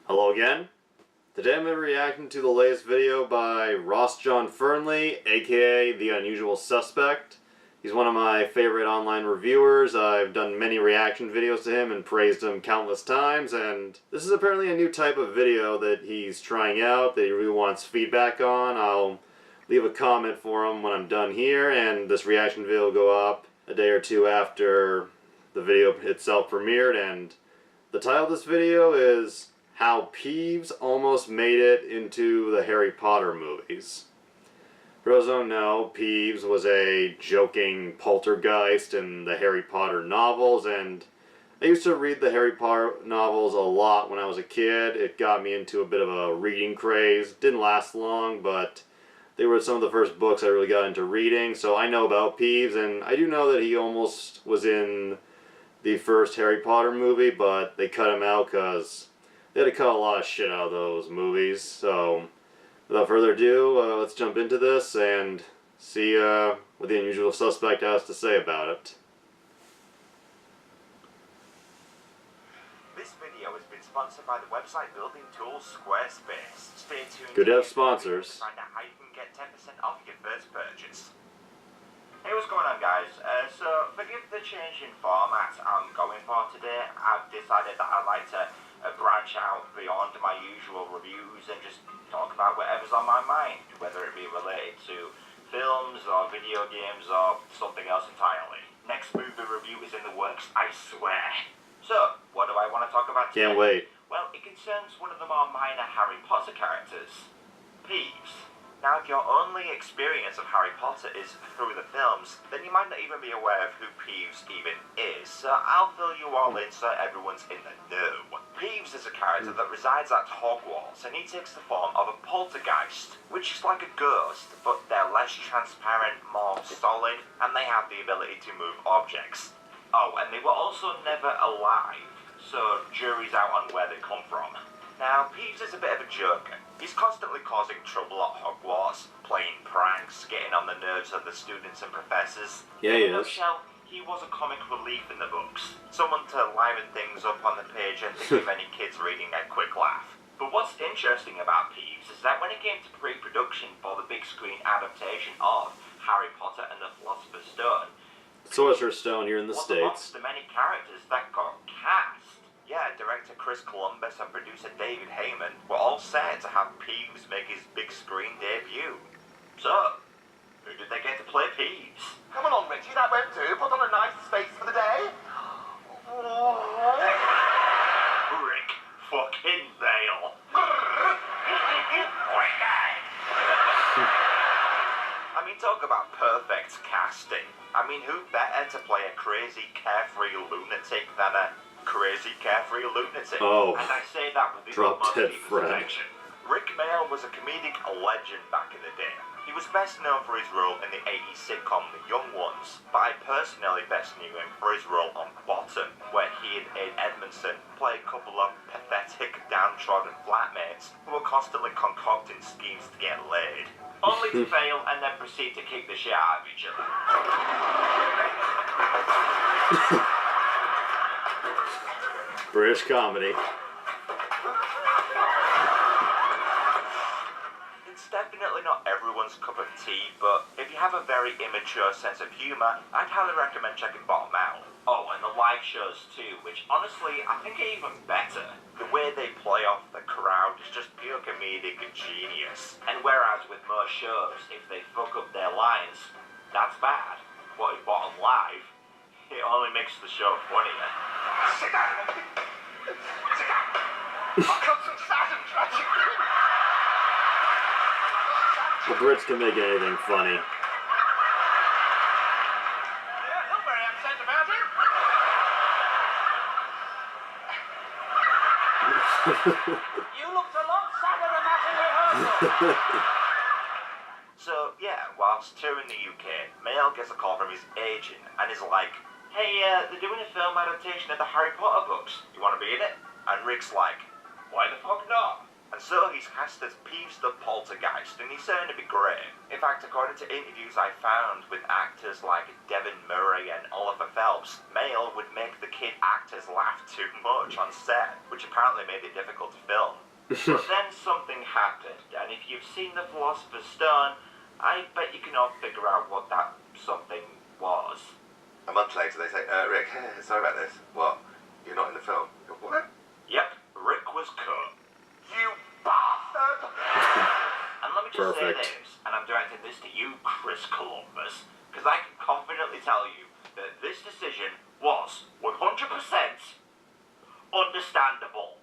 Hello again. Today I'm reacting to the latest video by Ross John Fernley, aka The Unusual Suspect. He's one of my favorite online reviewers. I've done many reaction videos to him and praised him countless times, and this is apparently a new type of video that he's trying out that he really wants feedback on. I'll leave a comment for him when I'm done here, and this reaction video will go up a day or two after the video itself premiered, and the title of this video is How Peeves Almost Made It into the Harry Potter Movies. For those who don't know, Peeves was a joking poltergeist in the Harry Potter novels, and I used to read the Harry Potter novels a lot when I was a kid. It got me into a bit of a reading craze. Didn't last long, but they were some of the first books I really got into reading, so I know about Peeves, and I do know that he almost was in the first Harry Potter movie, but they cut him out because they had to cut a lot of shit out of those movies. So without further ado, let's jump into this and see what the Unusual Suspect has to say about it. This video has been sponsored by the website building tool Squarespace. Stay tuned. Good to have sponsors. To find out how you can get 10% off your first purchase. Hey, what's going on, guys? So forgive the change in format I'm going for today. I've decided that I'd like to branch out beyond my usual reviews and just talk about whatever's on my mind, whether it be related to films or video games or something else entirely. Next movie review is in the works, I swear. So, what do I want to talk about today? Can't wait. Well, it concerns one of the more minor Harry Potter characters, Peeves. Now, if your only experience of Harry Potter is through the films, then you might not even be aware of who Peeves even is, so I'll fill you all in so everyone's in the know. Peeves is a character that resides at Hogwarts, and he takes the form of a poltergeist, which is like a ghost, but they're less transparent, more solid, and they have the ability to move objects. Oh, and they were also never alive, so jury's out on where they come from. Now, Peeves is a bit of a joker. He's constantly causing trouble at Hogwarts, playing pranks, getting on the nerves of the students and professors. Yeah, he is. In a nutshell, he was a comic relief in the books. Someone to liven things up on the page and to give any kids reading a quick laugh. But what's interesting about Peeves is that when it came to pre-production for the big screen adaptation of Harry Potter and the Philosopher's Stone, Sorcerer's Stone here in the States. Amongst the many characters that got cast, director Chris Columbus and producer David Heyman were all set to have Peeves make his big screen debut. So, who did they get to play Peeves? Come on, Richie, that won't do. Put on a nice face for the day. Rik fucking Mayall. I mean, talk about perfect casting. I mean, who better to play a crazy, carefree lunatic than a crazy, carefree lunatic? Oh, and I say that with the drop utmost dead Fred. affection. Rik Mayall was a comedic legend back in the day. He was best known for his role in the 80s sitcom The Young Ones, but I personally best knew him for his role on Bottom, where he and Ed Edmondson play a couple of pathetic, downtrodden flatmates who were constantly concocting schemes to get laid, only to fail and then proceed to kick the shit out of each other. British comedy. It's definitely not everyone's cup of tea, but if you have a very immature sense of humour, I'd highly recommend checking Bottom out. Oh, and the live shows too, which honestly I think are even better. The way they play off the crowd is just pure comedic genius. And whereas with most shows, if they fuck up their lines, that's bad. But in Bottom Live, it only makes the show funnier. Sit down. Sit down. I'll cut some satin tragic. The Brits can make anything funny. Yeah, not very upset about it. You looked a lot sadder than that in rehearsal. So, yeah, whilst touring the UK, Mayall gets a call from his agent and is like, hey, they're doing a film adaptation of the Harry Potter books. You want to be in it? And Rik's like, why the fuck not? And so he's cast as Peeves the Poltergeist, and he's certain to be great. In fact, according to interviews I found with actors like Devin Murray and Oliver Phelps, Mayall would make the kid actors laugh too much on set, which apparently made it difficult to film. But then something happened, and if you've seen The Philosopher's Stone, I bet you can all figure out what that something was. A month later, they say, Rik, sorry about this. What? You're not in the film? What? Yep, Rik was cut. You bastard! And let me just Perfect. say this, and I'm directing this to you, Chris Columbus, because I can confidently tell you that this decision was 100% understandable.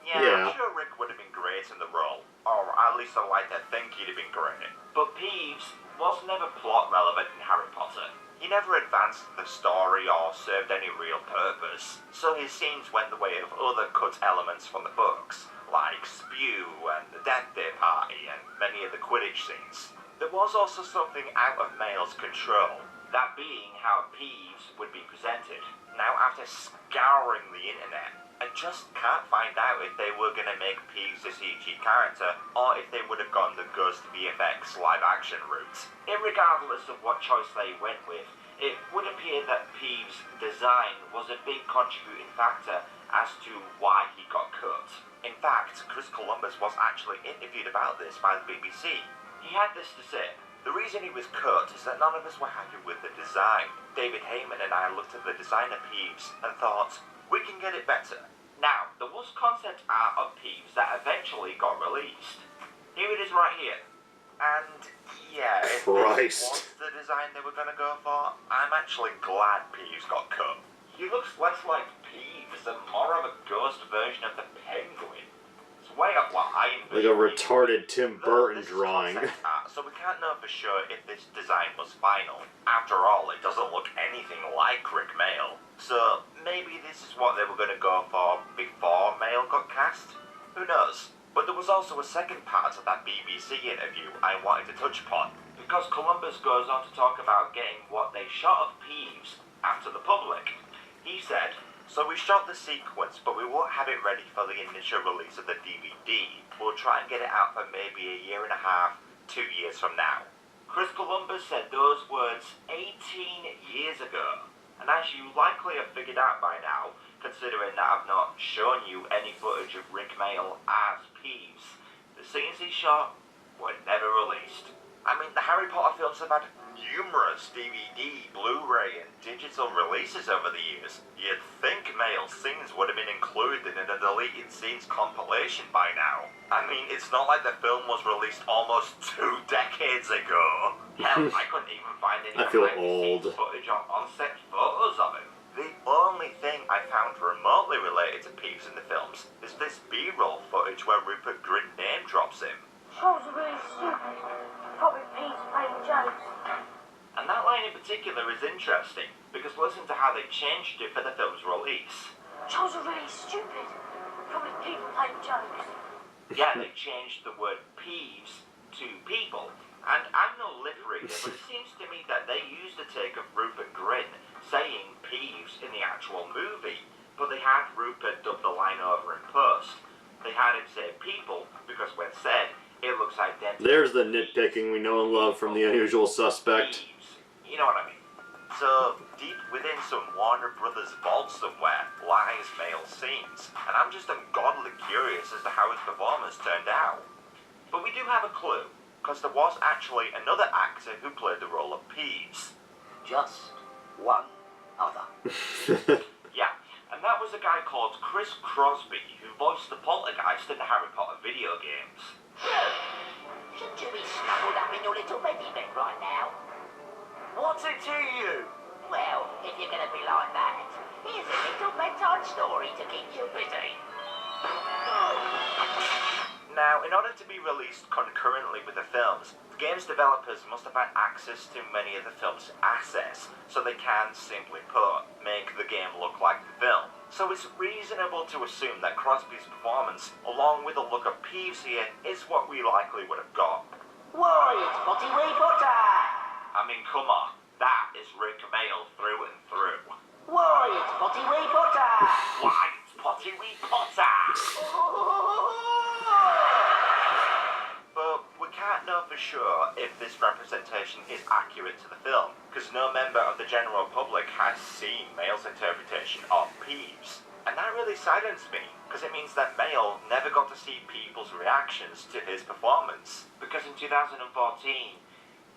Yeah. I'm sure Rik would have been great in the role, or at least I'd like to think he'd have been great. But Peeves was never plot relevant in Harry Potter. He never advanced the story or served any real purpose, so his scenes went the way of other cut elements from the books, like Spew and the Death Day Party and many of the Quidditch scenes. There was also something out of Mayall's control, that being how Peeves would be presented. Now, after scouring the internet, I just can't find out if they were going to make Peeves a CG character, or if they would have gone the Ghost VFX live-action route. Irregardless of what choice they went with, it would appear that Peeves' design was a big contributing factor as to why he got cut. In fact, Chris Columbus was actually interviewed about this by the BBC. He had this to say: "The reason he was cut is that none of us were happy with the design. David Heyman and I looked at the design of Peeves and thought, we can get it better." Now, there was concept art of Peeves that eventually got released. Here it is right here. And yeah, if this was the design they were going to go for, I'm actually glad Peeves got cut. He looks less like Peeves and more of a ghost version of the Penguin. It's way up what I envisioned. Like a retarded Tim Burton This is drawing. concept art, so we can't know for sure if this design was final. After all, it doesn't look anything like Rik Mayall. So maybe this is what they were going to go for before Mayall got cast? Who knows? But there was also a second part of that BBC interview I wanted to touch upon, because Columbus goes on to talk about getting what they shot of Peeves out to the public. He said, "So we shot the sequence, but we won't have it ready for the initial release of the DVD. We'll try and get it out for maybe a year and a half, 2 years from now." Chris Columbus said those words 18 years ago. And as you likely have figured out by now, considering that I've not shown you any footage of Rik Mayall as Peeves, the scenes he shot were never released. I mean, the Harry Potter films have had numerous DVD, Blu-ray and digital releases over the years. You'd think Mayall's scenes would have been included in a deleted scenes compilation by now. I mean, it's not like the film was released almost 2 decades ago. Hell, I couldn't even find any I feel behind-the-scenes old. footage or on-set photos of him. The only thing I found remotely related to Peeves in the films is this B-roll footage where Rupert Grint name drops him. Trolls are really stupid. Probably Pete's playing jokes. And that line in particular is interesting, because listen to how they changed it for the film's release. Trolls are really stupid. Probably people playing jokes. Yeah, they changed the word Peeves to people. And I'm no lip reader, but it seems to me that they used a take of Rupert Grint saying Peeves in the actual movie, but they had Rupert dub the line over in post. They had him say people, because when said, it looks identical. There's the nitpicking we know and love from The Unusual Suspect. Peeves. You know what I mean? So, deep within some Warner Brothers vault somewhere lies Mayall's scenes, and I'm just ungodly curious as to how his performance turned out. But we do have a clue, because there was actually another actor who played the role of Peeves. Just one other. Yeah, and that was a guy called Chris Crosby, who voiced the Poltergeist in the Harry Potter video games. Shouldn't you be snuggled up in your little ready bed right now? What's it to you? Well, if you're going to be like that, here's a little bedtime story to keep you busy. Now, in order to be released concurrently with the films, the game's developers must have had access to many of the film's assets, so they can, simply put, make the game look like the film. So it's reasonable to assume that Crosby's performance, along with the look of Peeves here, is what we likely would have got. Why, it's Potty Wee Potter! I mean, come on, that is Rik Mayall through and through. Why, it's Potty Wee Potter! Why, it's Potty Wee Potter! if this representation is accurate to the film, because no member of the general public has seen Mayall's interpretation of Peeves. And that really silenced me, because it means that Mayall never got to see people's reactions to his performance. Because in 2014,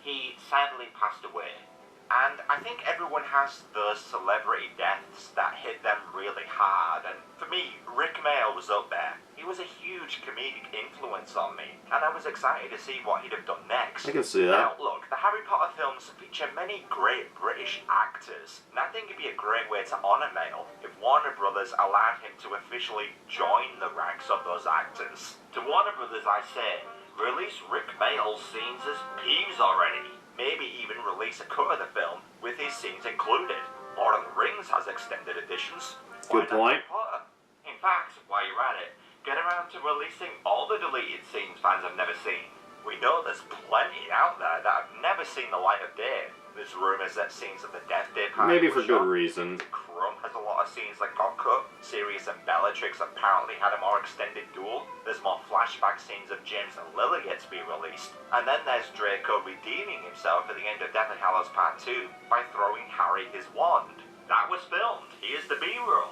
he sadly passed away. And I think everyone has those celebrity deaths that hit them really hard, and for me, Rik Mayall was up there. He was a huge comedic influence on me, and I was excited to see what he'd have done next. I can see that. Now, look, the Harry Potter films feature many great British actors, and I think it'd be a great way to honour Mayall if Warner Brothers allowed him to officially join the ranks of those actors. To Warner Brothers, I say, release Rik Mayall's scenes as Peeves already. Maybe even release a cut of the film with his scenes included. Lord of the Rings has extended editions. Good point. Harry Potter? In fact, while you're at it, get around to releasing all the deleted scenes fans have never seen. We know there's plenty out there that have never seen the light of day. There's rumours that scenes of the Death Day party Maybe were for good shot. reason. Crumb has a lot of scenes that got cut. Sirius and Bellatrix apparently had a more extended duel. There's more flashback scenes of James and Lily yet to be released. And then there's Draco redeeming himself at the end of Deathly Hallows Part 2 by throwing Harry his wand. That was filmed. Here's the B-roll.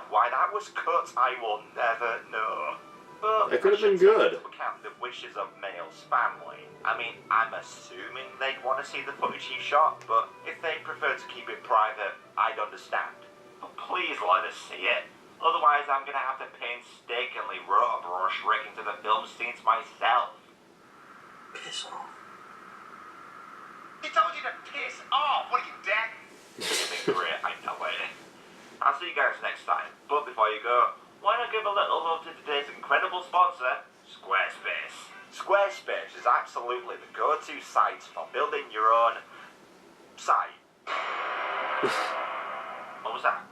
Why that was cut, I will never know. But That could have been I should take good. into account the wishes of Mayall's family. I mean, I'm assuming they'd want to see the footage he shot, but if they prefer to keep it private, I'd understand. But please let us see it. Otherwise, I'm gonna have to painstakingly rotobrush Rik into the film scenes myself. Piss off. He told you to piss off. What are you, dead? It's been great, I know it. I'll see you guys next time. But before you go, why not give a little love to today's incredible sponsor, Squarespace. Squarespace is absolutely the go-to site for building your own site. What was that?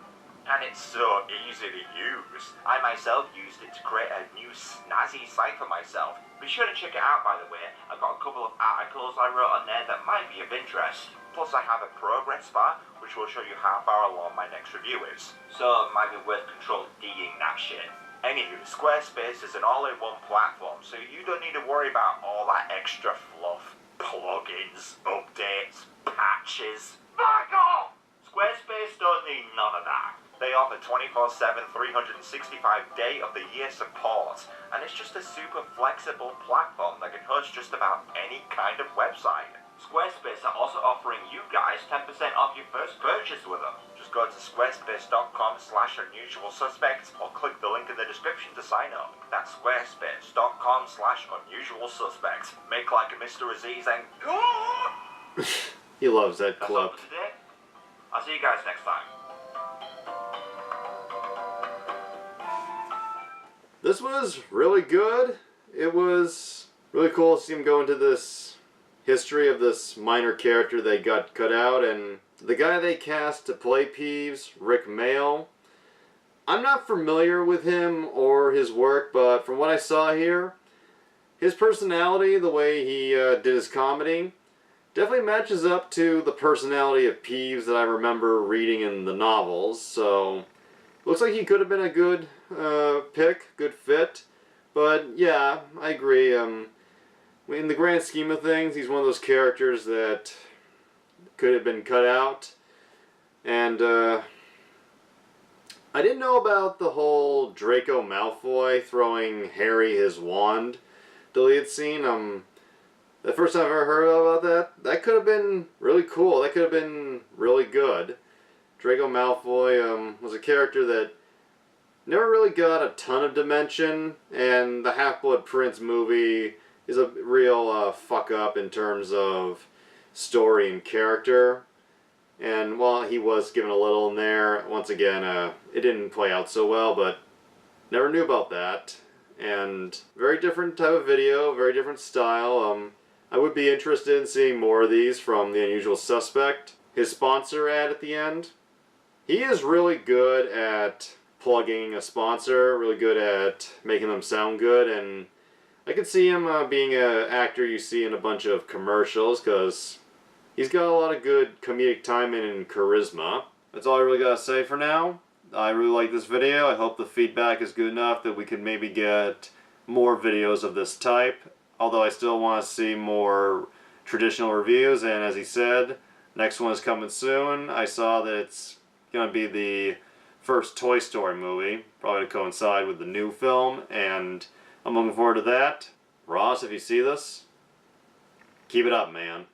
And it's so easy to use. I myself used it to create a new snazzy site for myself. Be sure to check it out, by the way. I've got a couple of articles I wrote on there that might be of interest. Plus I have a progress bar, which will show you how far along my next review is. So it might be worth control D'ing that shit. Anywho, Squarespace is an all-in-one platform, so you don't need to worry about all that extra fluff. Plugins, updates, patches. Fuck off! Squarespace don't need none of that. They offer 24/7, 365-day of the year support, and it's just a super flexible platform that can host just about any kind of website. Squarespace are also offering you guys 10% off your first purchase with them. Just go to squarespace.com/unusualsuspects or click the link in the description to sign up. That's squarespace.com/unusualsuspects. Make like a Mr. Aziz and... He loves that That's all clip. for today. I'll see you guys next time. This was really good. It was really cool to see him go into this history of this minor character they got cut out, and the guy they cast to play Peeves, Rik Mayall. I'm not familiar with him or his work, but from what I saw here, his personality, the way he did his comedy, definitely matches up to the personality of Peeves that I remember reading in the novels, so looks like he could have been a good pick, good fit. But yeah, I agree. In the grand scheme of things, he's one of those characters that could have been cut out. And I didn't know about the whole Draco Malfoy throwing Harry his wand deleted scene. The first time I've ever heard about that could have been really cool. That could have been really good. Draco Malfoy was a character that never really got a ton of dimension, and the Half-Blood Prince movie is a real fuck up in terms of story and character. And while he was given a little in there, once again, it didn't play out so well, but never knew about that. And very different type of video, very different style. I would be interested in seeing more of these from The Unusual Suspect. His sponsor ad at the end. He is really good at plugging a sponsor, really good at making them sound good, and I could see him being an actor you see in a bunch of commercials, because he's got a lot of good comedic timing and charisma. That's all I really gotta say for now. I really like this video. I hope the feedback is good enough that we could maybe get more videos of this type. Although I still want to see more traditional reviews, and as he said, next one is coming soon. I saw that it's going to be the first Toy Story movie, probably to coincide with the new film, and I'm looking forward to that. Ross, if you see this, keep it up, man.